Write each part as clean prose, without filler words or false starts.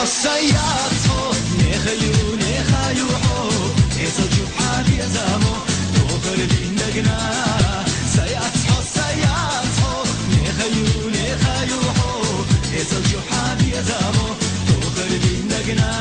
حسيات حو نخيو نخيو حو إذا جو حالي زامو دوخر دين دقنا سيات حسيات حو نخيو نخيو حو إذا جو حالي زامو دوخر دين دقنا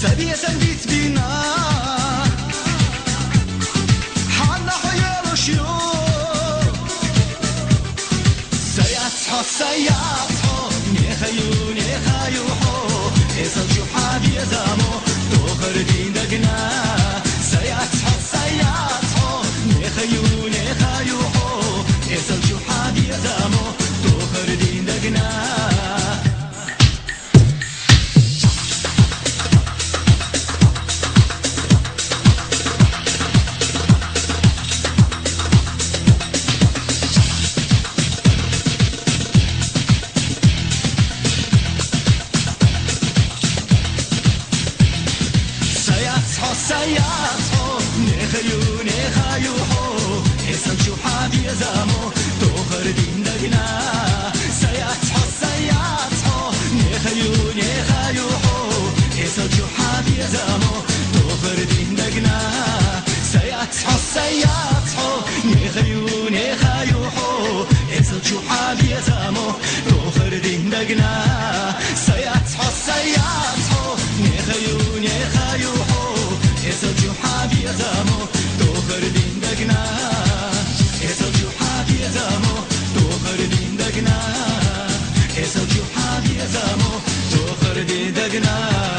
سبية بيت بينا حنا حيال شيو سياتحو سياتحو نخيو نخيو حو إسل شو حابي زامو دوخر دين دقنا سياتحو سياتحو نخيو نخيو حو إسل شو حابي زامو دوخر دين دقنا سياتحو نخيو نخيو حو إسل شو حابي زامو دوخر دين دقنا سياتحو سياتحو نخيو نخيو حو إسل شو حابي زامو دوخر دين دقنا سياتحو سياتحو نخيو نخيو حو إسل شو حابي زامو دوخر دين دقنا سياتحو سياتحو نخيو نخيو حو إسل جو حابي زامو دوخر دين دقنا إسل جو حابي زامو دوخر دين دقنا إسل جو حابي زامو دوخر دين دقنا